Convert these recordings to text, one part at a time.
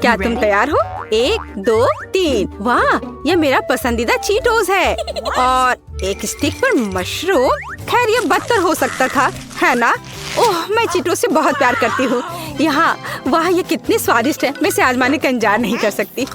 क्या तुम तैयार हो? 1 2 3। वाह, ये मेरा पसंदीदा चीटोस है और एक स्टिक पर मशरूम। खैर ये बदतर हो सकता था, है ना? ओह, मैं चीटोस से बहुत प्यार करती हूँ। यहाँ वाह, ये कितने स्वादिष्ट है। मैं इसे आजमाने का इंतजार नहीं कर सकती।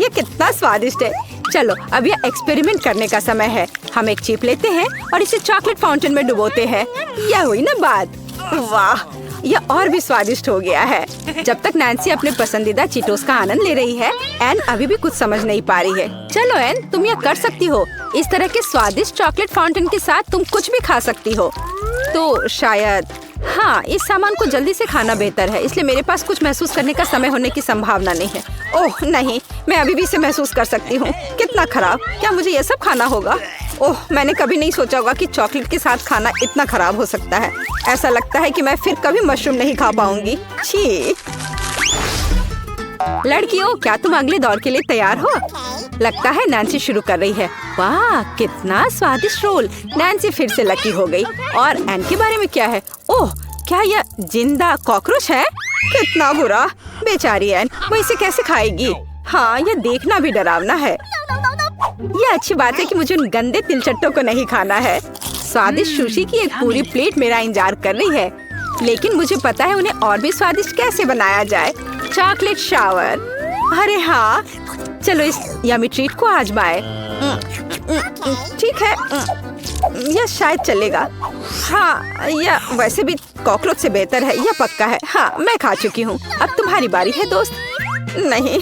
ये कितना स्वादिष्ट है। चलो अब ये एक्सपेरिमेंट करने का समय है। हम एक चिप लेते हैं और इसे चॉकलेट फाउंटेन में डुबोते हैं। यह हुई ना बात। वाह, यह और भी स्वादिष्ट हो गया है। जब तक नैन्सी अपने पसंदीदा चीटोस का आनंद ले रही है, एन अभी भी कुछ समझ नहीं पा रही है। चलो एन, तुम यह कर सकती हो। इस तरह के स्वादिष्ट चॉकलेट फाउंटेन के साथ तुम कुछ भी खा सकती हो। तो शायद हाँ, इस सामान को जल्दी से खाना बेहतर है, इसलिए मेरे पास कुछ महसूस करने का समय होने की संभावना नहीं है। ओह नहीं, मैं अभी भी इसे महसूस कर सकती हूँ। कितना खराब। क्या मुझे ये सब खाना होगा? ओह, मैंने कभी नहीं सोचा होगा कि चॉकलेट के साथ खाना इतना खराब हो सकता है। ऐसा लगता है कि मैं फिर कभी मशरूम नहीं खा पाऊंगी। छी। लड़कियों, क्या तुम अगले दौर के लिए तैयार हो? लगता है नैन्सी शुरू कर रही है। वाह, कितना स्वादिष्ट रोल। नैन्सी फिर से लकी हो गई। और एन के बारे में क्या है? ओह, क्या यह जिंदा कॉकरोच है? कितना बुरा। बेचारी एन, वो इसे कैसे खाएगी? हाँ, यह देखना भी डरावना है। यह अच्छी बात है कि मुझे उन गंदे तिलचट्टों को नहीं खाना है। स्वादिष्ट सुशी की एक पूरी प्लेट मेरा इंतजार कर रही है, लेकिन मुझे पता है उन्हें और भी स्वादिष्ट कैसे बनाया जाए। Chocolate shower. अरे हाँ, चलो इस यमी ट्रीट को आजमाए। ठीक है, यह शायद चलेगा। हाँ, यह वैसे भी कॉकरोच से बेहतर है, यह पक्का है। हाँ, मैं खा चुकी हूँ। अब तुम्हारी बारी है दोस्त। नहीं,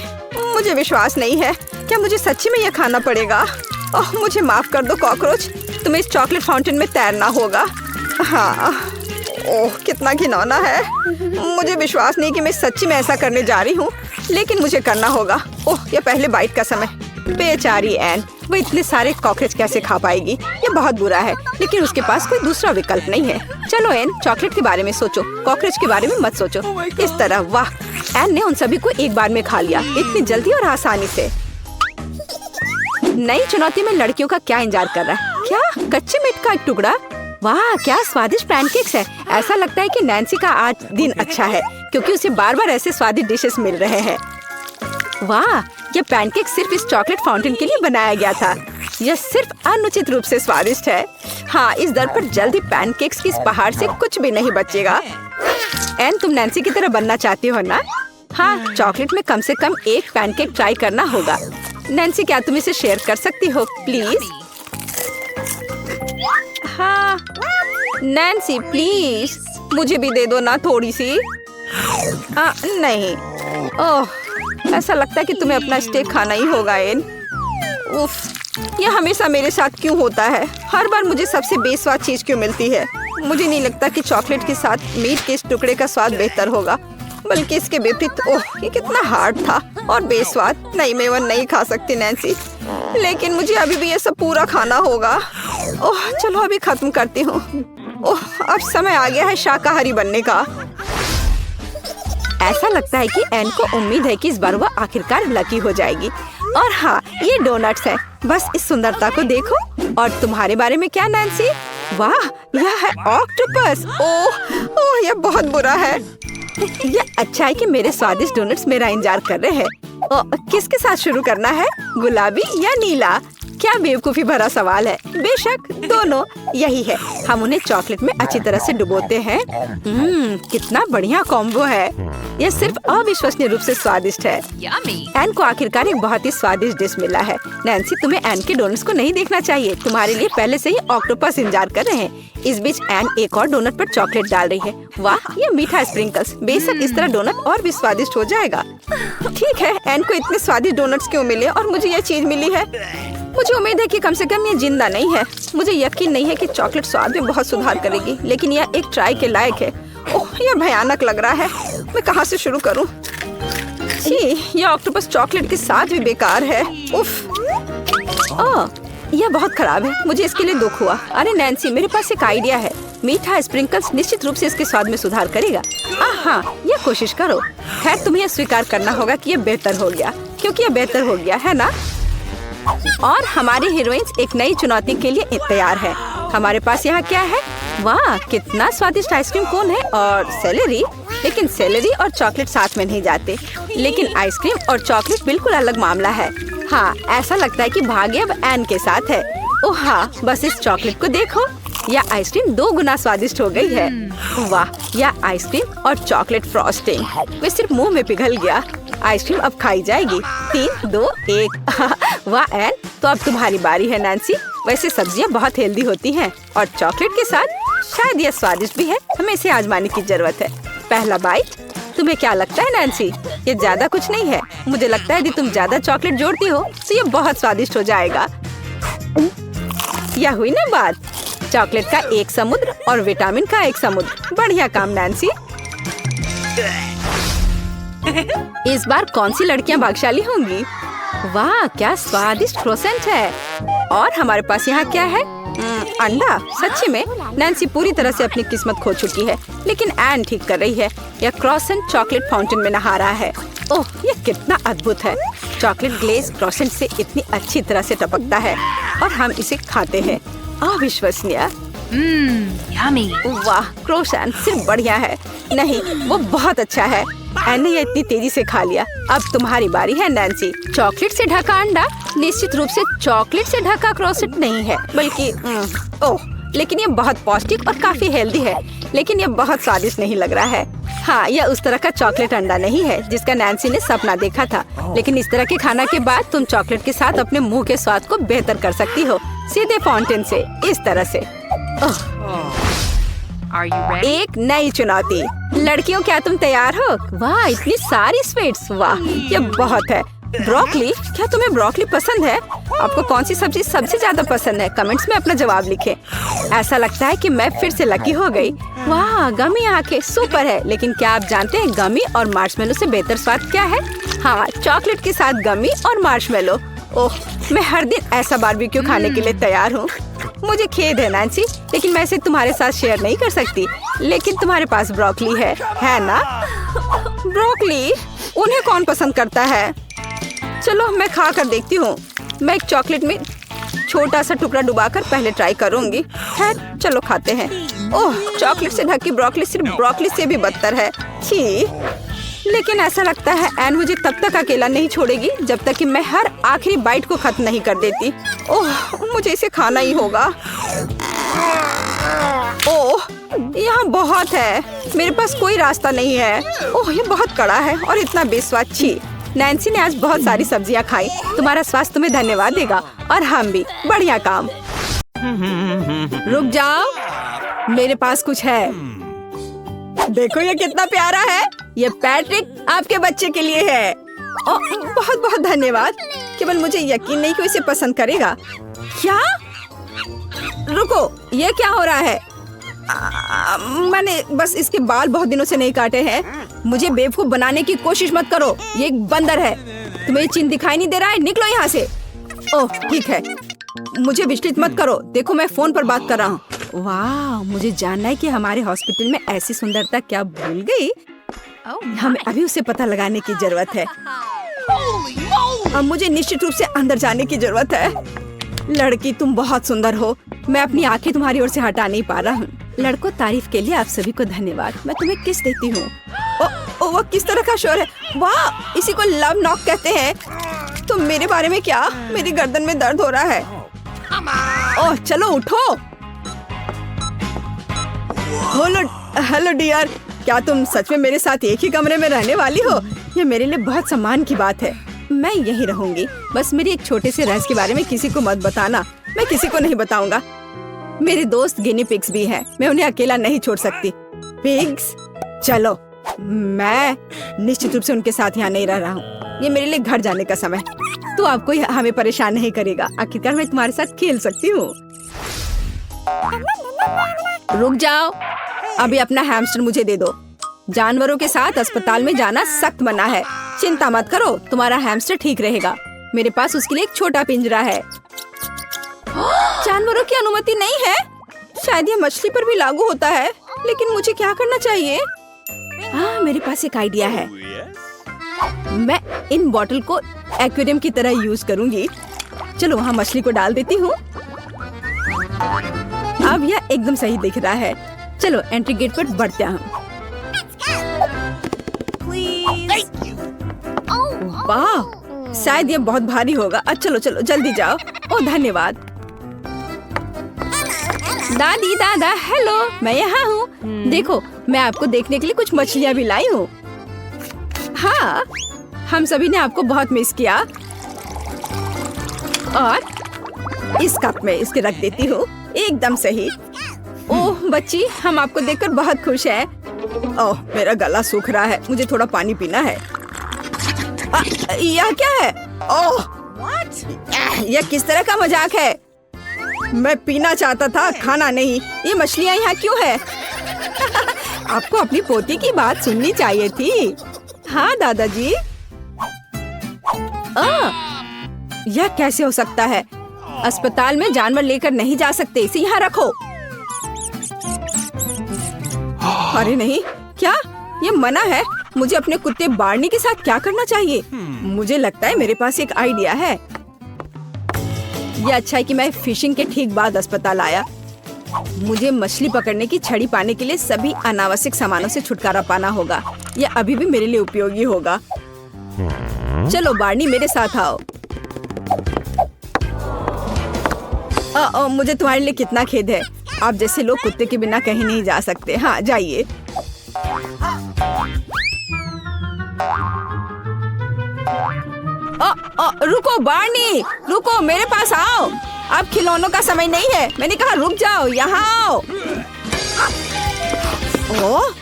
मुझे विश्वास नहीं है। क्या मुझे सच्ची में यह खाना पड़ेगा? ओह, मुझे माफ कर दो कॉकरोच, तुम्हें इस चॉकलेट फाउंटेन में तैरना होगा। हाँ, ओह कितना घिनौना है। मुझे विश्वास नहीं कि मैं सच्ची में ऐसा करने जा रही हूँ, लेकिन मुझे करना होगा। ओह, ये पहले बाइट का समय। बेचारी एन, वो इतने सारे कॉकरोच कैसे खा पाएगी? ये बहुत बुरा है, लेकिन उसके पास कोई दूसरा विकल्प नहीं है। चलो एन, चॉकलेट के बारे में सोचो, कॉकरोच के बारे में मत सोचो। इस तरह। वाह, एन ने उन सभी को एक बार में खा लिया, इतनी जल्दी और आसानी से। नई चुनौती में लड़कियों का क्या इंतजार कर रहा है? क्या कच्चे मीट का एक टुकड़ा? वाह, क्या स्वादिष्ट पैनकेक्स है। ऐसा लगता है कि नैन्सी का आज दिन अच्छा है, क्योंकि उसे बार बार ऐसे स्वादिष्ट डिशेस मिल रहे हैं। वाह, ये पैनकेक सिर्फ इस चॉकलेट फाउंटेन के लिए बनाया गया था। यह सिर्फ अनुचित रूप से स्वादिष्ट है। हाँ, इस दर पर जल्दी पैनकेक्स की इस पहाड़ से कुछ भी नहीं बचेगा। एन, तुम नैन्सी की तरह बनना चाहती हो ना? हाँ, चॉकलेट में कम से कम एक पैनकेक ट्राई करना होगा। नैन्सी, क्या तुम इसे शेयर कर सकती हो प्लीज? हाँ नैन्सी, प्लीज मुझे भी दे दो ना थोड़ी सी। नहीं। ओह, ऐसा लगता है कि तुम्हें अपना स्टेक खाना ही होगा एन। उफ, यह हमेशा मेरे साथ क्यों होता है? हर बार मुझे सबसे बेस्वाद चीज क्यों मिलती है? मुझे नहीं लगता कि चॉकलेट के साथ मीट के इस टुकड़े का स्वाद बेहतर होगा, बल्कि इसके विपरीत। ओह, ये कितना हार्ड था और बेस्वाद। नहीं, मैं वो नहीं खा सकती नैन्सी, लेकिन मुझे अभी भी ये सब पूरा खाना होगा। ओह, चलो अभी खत्म करती हूँ। ओह, अब समय आ गया है शाकाहारी बनने का। ऐसा लगता है कि एन को उम्मीद है कि इस बार वह आखिरकार लकी हो जाएगी। और हाँ, ये डोनट्स है। बस इस सुंदरता को देखो। और तुम्हारे बारे में क्या नैन्सी? वाह, यह है ऑक्टोपस। ओह, यह बहुत बुरा है। यह अच्छा है कि मेरे स्वादिष्ट डोनट्स मेरा इंतजार कर रहे हैं। किसके साथ शुरू करना है, गुलाबी या नीला? क्या बेवकूफी भरा सवाल है। बेशक दोनों। यही है, हम उन्हें चॉकलेट में अच्छी तरह से डुबोते हैं। कितना बढ़िया कॉम्बो है। यह सिर्फ अविश्वसनीय रूप से स्वादिष्ट है। एन को आखिरकार एक बहुत ही स्वादिष्ट डिश मिला है। नैन्सी, तुम्हें एन के डोनट्स को नहीं देखना चाहिए। तुम्हारे लिए पहले से ही ऑक्टोपस इंतजार कर रहे हैं। इस बीच एन एक और डोनट पर चॉकलेट डाल रही है। वाह, ये मीठा स्प्रिंकल्स। बेशक इस तरह डोनट और भी स्वादिष्ट हो जाएगा। ठीक है, एन को इतने स्वादिष्ट डोनट्स क्यों मिले और मुझे ये चीज मिली है? मुझे उम्मीद है कि कम से कम ये जिंदा नहीं है। मुझे यकीन नहीं है कि चॉकलेट स्वाद में बहुत सुधार करेगी, लेकिन यह एक ट्राई के लायक है। ओह, यह भयानक लग रहा है। मैं कहाँ से शुरू करूँ? छी, यह ऑक्टोपस चॉकलेट के साथ भी बेकार है। उफ, यह बहुत खराब है। मुझे इसके लिए दुख हुआ। अरे नैन्सी, मेरे पास एक आइडिया है। मीठा स्प्रिंकल्स निश्चित रूप से इसके स्वाद में सुधार करेगा। हाँ, यह कोशिश करो। खैर, तुम्हें यह स्वीकार करना होगा कि यह बेहतर हो गया, क्योंकि यह बेहतर हो गया है ना? और हमारी हीरोइंस एक नई चुनौती के लिए तैयार है। हमारे पास यहाँ क्या है? वाह, कितना स्वादिष्ट आइसक्रीम कोन है और सेलेरी। लेकिन सेलेरी और चॉकलेट साथ में नहीं जाते। लेकिन आइसक्रीम और चॉकलेट बिल्कुल अलग मामला है। हाँ, ऐसा लगता है कि भाग्य अब एन के साथ है। ओह हाँ, बस इस चॉकलेट को देखो, यह आइसक्रीम 2 गुना स्वादिष्ट हो गई है। वाह, यह आइसक्रीम और चॉकलेट फ्रॉस्टिंग वे सिर्फ मुंह में पिघल गया। आइसक्रीम अब खाई जाएगी। 3, 2, 1। वाह एन, तो अब तुम्हारी बारी है नैन्सी। वैसे सब्जियां बहुत हेल्दी होती हैं और चॉकलेट के साथ शायद यह स्वादिष्ट भी है। हमें इसे आजमाने की जरूरत है। पहला बाइट। तुम्हें क्या लगता है नैन्सी? ये ज्यादा कुछ नहीं है। मुझे लगता है यदि तुम ज्यादा चॉकलेट जोड़ती हो तो ये बहुत स्वादिष्ट हो जाएगा। यह हुई ना बात, चॉकलेट का एक समुद्र और विटामिन का एक समुद्र। बढ़िया काम नैन्सी। इस बार कौन सी लड़कियां भाग्यशाली होंगी? वाह, क्या स्वादिष्ट क्रोसेंट है। और हमारे पास यहाँ क्या है? अंडा। सच्ची में नैन्सी पूरी तरह से अपनी किस्मत खो चुकी है, लेकिन एन ठीक कर रही है। यह क्रोसेंट चॉकलेट फाउंटेन में नहा रहा है। ओह, यह कितना अद्भुत है। चॉकलेट ग्लेज क्रोसेंट से इतनी अच्छी तरह से टपकता है और हम इसे खाते हैं। अविश्वसनीय। यम्मी। वाह, क्रोसेंट सिर्फ बढ़िया है नहीं, वो बहुत अच्छा है। एन ने ये इतनी तेजी से खा लिया। अब तुम्हारी बारी है नैन्सी। चॉकलेट से ढका अंडा निश्चित रूप से चॉकलेट से ढका क्रोसेंट नहीं है, बल्कि ओह, लेकिन ये बहुत पौष्टिक और काफी हेल्दी है। लेकिन ये बहुत स्वादिष्ट नहीं लग रहा है। हाँ, यह उस तरह का चॉकलेट अंडा नहीं है जिसका नैन्सी ने सपना देखा था। लेकिन इस तरह के खाना के बाद तुम चॉकलेट के साथ अपने मुंह के स्वाद को बेहतर कर सकती हो, सीधे फाउंटेन से, इस तरह से। एक नई चुनौती। लड़कियों, क्या तुम तैयार हो? वाह, इतनी सारी स्वीट्स। वाह, ये बहुत है। ब्रोकली। क्या तुम्हें ब्रोकली पसंद है? आपको कौन सी सब्जी सबसे ज्यादा पसंद है? कमेंट्स में अपना जवाब लिखें। ऐसा लगता है कि मैं फिर से लकी हो गई। वाह, गमी आंखें सुपर है। लेकिन क्या आप जानते हैं गमी और मार्शमेलो से बेहतर स्वाद क्या है? हाँ, चॉकलेट के साथ गमी और मार्शमेलो। ओह, मैं हर दिन ऐसा बारबेक्यू खाने के लिए तैयार हूँ। मुझे खेद है नैन्सी, लेकिन मैं इसे तुम्हारे साथ शेयर नहीं कर सकती। लेकिन तुम्हारे पास ब्रोकली है ना? ब्रोकली उन्हें कौन पसंद करता है? चलो मैं खा कर देखती हूँ। मैं एक चॉकलेट में छोटा सा टुकड़ा डुबाकर पहले ट्राई करूंगी। है, चलो खाते हैं। ओह, चॉकलेट से ढकी ब्रोकली सिर्फ ब्रोकली से भी बदतर है। छी, लेकिन ऐसा लगता है एन मुझे तब तक अकेला नहीं छोड़ेगी जब तक कि मैं हर आखिरी बाइट को खत्म नहीं कर देती। ओह, मुझे इसे खाना ही होगा। ओह, यहाँ बहुत है। मेरे पास कोई रास्ता नहीं है। ओह, ये बहुत कड़ा है और इतना बेस्वाद। छी, नैन्सी ने आज बहुत सारी सब्जियाँ खाई। तुम्हारा स्वास्थ्य तुम्हें धन्यवाद देगा और हम भी। बढ़िया काम। रुक जाओ, मेरे पास कुछ है। देखो ये कितना प्यारा है। ये पैट्रिक आपके बच्चे के लिए है। बहुत बहुत धन्यवाद। केवल मुझे यकीन नहीं कि इसे पसंद करेगा। क्या? रुको, ये क्या हो रहा है? मैंने बस इसके बाल बहुत दिनों से नहीं काटे हैं। मुझे बेवकूफ बनाने की कोशिश मत करो। ये एक बंदर है। तुम्हें चिन्ह दिखाई नहीं दे रहा है? निकलो यहाँ से। ओह, ठीक है। मुझे विचलित मत करो। देखो, मैं फोन पर बात कर रहा हूँ। वाह, मुझे जानना है कि हमारे हॉस्पिटल में ऐसी सुंदरता क्या भूल गई। हमें अभी उसे पता लगाने की जरूरत है। अब मुझे निश्चित रूप से अंदर जाने की जरूरत है। लड़की, तुम बहुत सुंदर हो। मैं अपनी आंखें तुम्हारी ओर से हटा नहीं पा रहा हूँ। लड़कों, तारीफ के लिए आप सभी को धन्यवाद। मैं तुम्हें किस देती हूँ। वो किस तरह का शोर है? वाह, इसी को लव नॉक कहते हैं। तो मेरे बारे में क्या? मेरी गर्दन में दर्द हो रहा है। ओह, चलो उठो। हेलो डियर, क्या तुम सच में मेरे साथ एक ही कमरे में रहने वाली हो? ये मेरे लिए बहुत सम्मान की बात है। मैं यहीं रहूंगी। बस मेरी एक छोटे से रहस्य के बारे में किसी को मत बताना। मैं किसी को नहीं बताऊंगा। मेरे दोस्त गिनी पिग्स भी हैं। मैं उन्हें अकेला नहीं छोड़ सकती। पिग्स? चलो, मैं निश्चित रूप से उनके साथ यहाँ नहीं रह रहा हूँ। ये मेरे लिए घर जाने का समय। तो आपको हमें परेशान नहीं करेगा। आखिरकार मैं तुम्हारे साथ खेल सकती हूँ। रुक जाओ, अभी अपना हैमस्टर मुझे दे दो। जानवरों के साथ अस्पताल में जाना सख्त मना है। चिंता मत करो, तुम्हारा हैमस्टर ठीक रहेगा। मेरे पास उसके लिए एक छोटा पिंजरा है। जानवरों की अनुमति नहीं है? शायद ये मछली पर भी लागू होता है। लेकिन मुझे क्या करना चाहिए? हाँ, मेरे पास एक आइडिया है। मैं इन बॉटल को एक्वेरियम की तरह यूज करूंगी। चलो, वहाँ मछली को डाल देती हूँ। अब यह एकदम सही दिख रहा है। चलो, एंट्री गेट पर बढ़ते हैं। वाह, शायद ये बहुत भारी होगा। चलो चलो जल्दी जाओ। ओ धन्यवाद। दादी दादा हेलो, मैं यहाँ हूँ। देखो, मैं आपको देखने के लिए कुछ मछलियाँ भी लाई हूँ। हाँ, हम सभी ने आपको बहुत मिस किया। और इस कप में इसके रख देती हूँ। एकदम सही। ओह बच्ची, हम आपको देखकर बहुत खुश हैं। ओह, मेरा गला सूख रहा है, मुझे थोड़ा पानी पीना है। यह क्या है? ओह, यह किस तरह का मजाक है? मैं पीना चाहता था, खाना नहीं। ये मछलियाँ यहाँ क्यों है? आपको अपनी पोती की बात सुननी चाहिए थी। हाँ दादाजी। यह कैसे हो सकता है? अस्पताल में जानवर लेकर नहीं जा सकते, इसे यहाँ रखो। अरे नहीं, क्या ये मना है? मुझे अपने कुत्ते बार्नी के साथ क्या करना चाहिए? मुझे लगता है मेरे पास एक आइडिया है। ये अच्छा है कि मैं फिशिंग के ठीक बाद अस्पताल आया। मुझे मछली पकड़ने की छड़ी पाने के लिए सभी अनावश्यक सामानों से छुटकारा पाना होगा। यह अभी भी मेरे लिए उपयोगी होगा। चलो बार्नी, मेरे साथ आओ। मुझे तुम्हारे लिए कितना खेद है। आप जैसे लोग कुत्ते के बिना कहीं नहीं जा सकते। हाँ जाइए। रुको बार्नी, रुको, मेरे पास आओ। अब खिलौनों का समय नहीं है। मैंने कहा रुक जाओ, यहाँ आओ। ओह,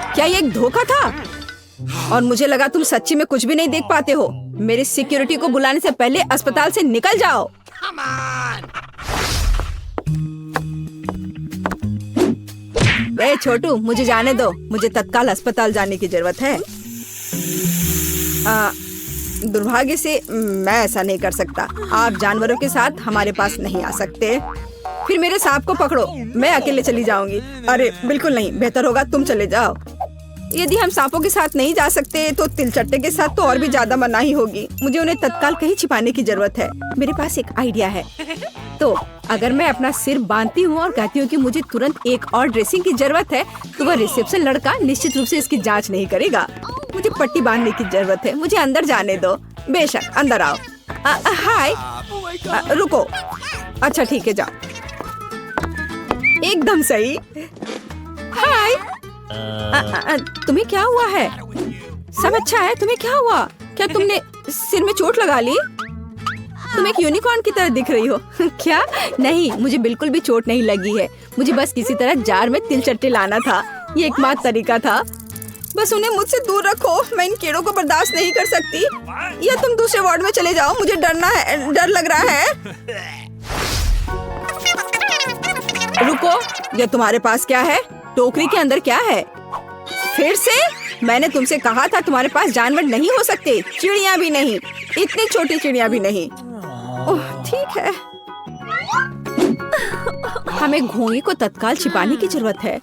क्या ये एक धोखा था? और मुझे लगा तुम सच्ची में कुछ भी नहीं देख पाते हो। मेरे सिक्योरिटी को बुलाने से पहले अस्पताल से निकल जाओ। वे छोटू, मुझे जाने दो। मुझे तत्काल अस्पताल जाने की जरूरत है। दुर्भाग्य से मैं ऐसा नहीं कर सकता। आप जानवरों के साथ हमारे पास नहीं आ सकते। फिर मेरे सांप को पकड़ो, मैं अकेले चली जाऊंगी। अरे बिल्कुल नहीं, बेहतर होगा तुम चले जाओ। यदि हम सांपों के साथ नहीं जा सकते तो तिलचट्टे के साथ तो और भी ज्यादा मनाही होगी। मुझे उन्हें तत्काल कहीं छिपाने की जरूरत है। मेरे पास एक आइडिया है। तो अगर मैं अपना सिर बांधती हूँ और कहती हूँ कि मुझे तुरंत एक और ड्रेसिंग की जरूरत है, तो वह रिसेप्शन लड़का निश्चित रूप से इसकी जांच नहीं करेगा। मुझे पट्टी बांधने की जरूरत है। मुझे अंदर जाने दो। बेशक, अंदर आओ। हाय, रुको। अच्छा ठीक है, जाओ। एकदम सही। हाय, तुम्हें क्या हुआ है? सब अच्छा है? तुम्हें क्या हुआ? क्या तुमने सिर में चोट लगा ली? तुम एक यूनिकॉर्न की तरह दिख रही हो। क्या? नहीं, मुझे बिल्कुल भी चोट नहीं लगी है। मुझे बस किसी तरह जार में तिलचट्टे लाना था। ये एकमात्र तरीका था। बस उन्हें मुझसे दूर रखो। मैं इन कीड़ों को बर्दाश्त नहीं कर सकती। या तुम दूसरे वार्ड में चले जाओ। मुझे डर लग रहा है। रुको, ये तुम्हारे पास क्या है? टोकरी के अंदर क्या है? फिर से? मैंने तुमसे कहा था तुम्हारे पास जानवर नहीं हो सकते। चिड़िया भी नहीं, इतनी छोटी चिड़िया भी नहीं। ओह ठीक है। हमें घोंगी को तत्काल छिपाने की जरूरत है।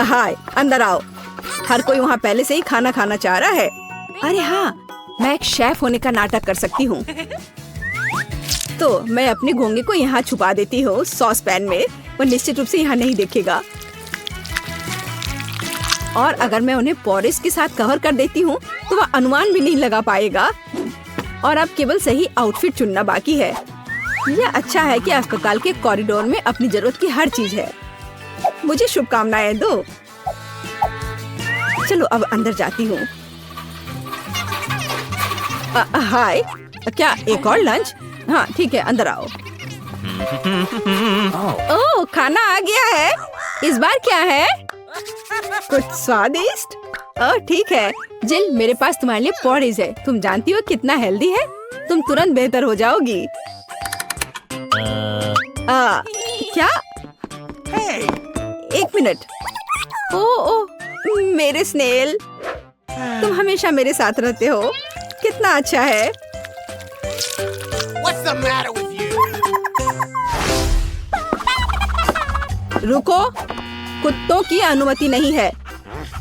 हाय, अंदर आओ। हर कोई वहाँ पहले से ही खाना खाना चाह रहा है। अरे हाँ, मैं एक शेफ होने का नाटक कर सकती हूँ। तो मैं अपनी घोंगी को यहाँ छुपा देती हूँ सॉस पैन में। वो निश्चित रूप से यहाँ नहीं देखेगा। और अगर मैं उन्हें पोरिस के साथ कवर कर देती हूँ तो वह अनुमान भी नहीं लगा पाएगा। और अब केवल सही आउटफिट चुनना बाकी है। यह अच्छा है कि अस्पताल के कॉरिडोर में अपनी जरूरत की हर चीज है। मुझे शुभकामनाएं दो। चलो अब अंदर जाती हूँ। हाय, क्या एक और लंच? हाँ ठीक है, अंदर आओ। ओह, खाना आ गया है। इस बार क्या है? कुछ स्वादिष्ट? ओह ठीक है। जिल, मेरे पास तुम्हारे लिए पोरिज है। तुम जानती हो कितना हेल्दी है। तुम तुरंत बेहतर हो जाओगी। क्या? एक मिनट। ओह, मेरे स्नेल, तुम हमेशा मेरे साथ रहते हो। कितना अच्छा है। What's the matter with you? रुको, कुत्तों की अनुमति नहीं है।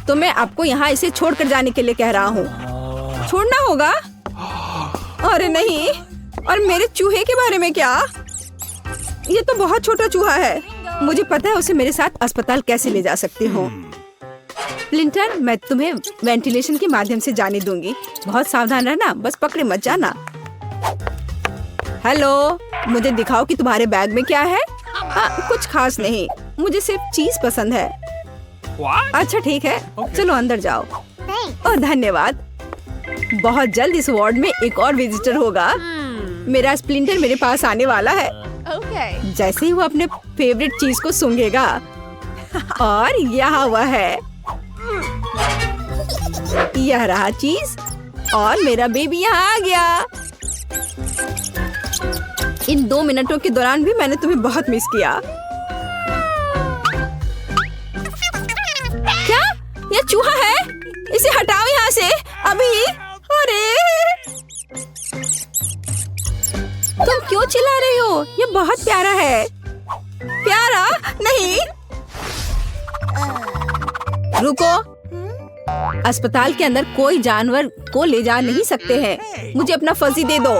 तो मैं आपको यहाँ इसे छोड़कर जाने के लिए कह रहा हूँ। छोड़ना होगा? अरे नहीं। और मेरे चूहे के बारे में क्या? ये तो बहुत छोटा चूहा है। मुझे पता है उसे मेरे साथ अस्पताल कैसे ले जा सकती हूँ। स्प्लिंटर, मैं तुम्हें वेंटिलेशन के माध्यम से जाने दूंगी। बहुत सावधान रहना, बस पकड़े मत जाना। हेलो, मुझे दिखाओ कि तुम्हारे बैग में क्या है। कुछ खास नहीं, मुझे सिर्फ चीज पसंद है। अच्छा ठीक है, चलो अंदर जाओ। ओह धन्यवाद। बहुत जल्द इस वार्ड में एक और विजिटर होगा। मेरा स्प्लिंटर मेरे पास आने वाला है। जैसे ही वो अपने फेवरेट चीज को सूंघेगा, और यहाँ वह है, यह रहा चीज, और मेरा बेबी यहाँ आ गया। इन 2 मिनटों के दौरान भी मैंने तुम्हें बहुत मिस किया। क्या यह चूहा है? इसे हटाओ यहाँ से अभी। अरे तुम क्यों चिल्ला रही हो? ये बहुत प्यारा है। प्यारा नहीं। रुको, अस्पताल के अंदर कोई जानवर को ले जा नहीं सकते हैं। मुझे अपना फर्जी दे दो।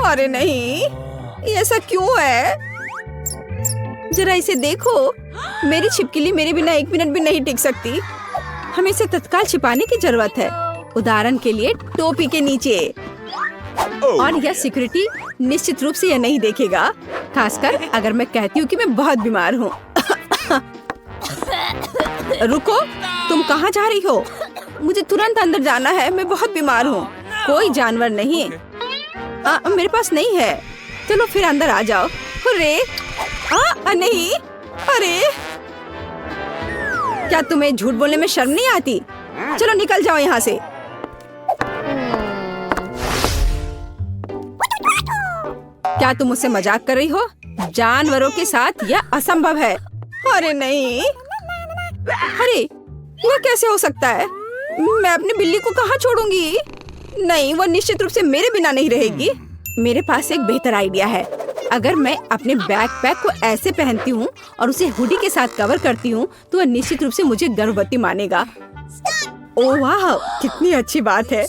अरे नहीं, ये ऐसा क्यों है? जरा इसे देखो। मेरी छिपकली मेरे बिना 1 मिनट भी नहीं टिक सकती। हमें इसे तत्काल छिपाने की जरूरत है। उदाहरण के लिए टोपी के नीचे। और यह सिक्योरिटी निश्चित रूप से यह नहीं देखेगा, खासकर अगर मैं कहती हूँ कि मैं बहुत बीमार हूँ। रुको, तुम कहाँ जा रही हो? मुझे तुरंत अंदर जाना है, मैं बहुत बीमार हूँ। कोई जानवर नहीं, मेरे पास नहीं है। चलो फिर अंदर आ जाओ। अरे नहीं, अरे क्या तुम्हें झूठ बोलने में शर्म नहीं आती? चलो निकल जाओ यहाँ से। क्या तुम मुझसे मजाक कर रही हो? जानवरों के साथ यह असंभव है। अरे नहीं, अरे यह कैसे हो सकता है? मैं अपनी बिल्ली को कहाँ छोड़ूंगी? नहीं, वो निश्चित रूप से मेरे बिना नहीं रहेगी। मेरे पास एक बेहतर आइडिया है। अगर मैं अपने बैकपैक को ऐसे पहनती हूँ और उसे हुडी के साथ कवर करती हूँ, तो वह निश्चित रूप से मुझे गर्भवती मानेगा। ओह वाह, कितनी अच्छी बात है।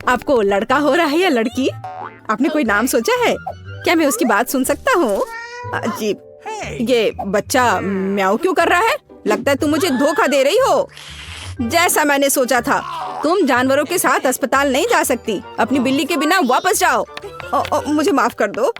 आपको लड़का हो रहा है या लड़की? आपने कोई नाम सोचा है? क्या मैं उसकी बात सुन सकता हूँ? अजीब, ये बच्चा म्याऊ क्यों कर रहा है? लगता है तुम मुझे धोखा दे रही हो। जैसा मैंने सोचा था, तुम जानवरों के साथ अस्पताल नहीं जा सकती। अपनी बिल्ली के बिना वापस जाओ। मुझे माफ कर दो।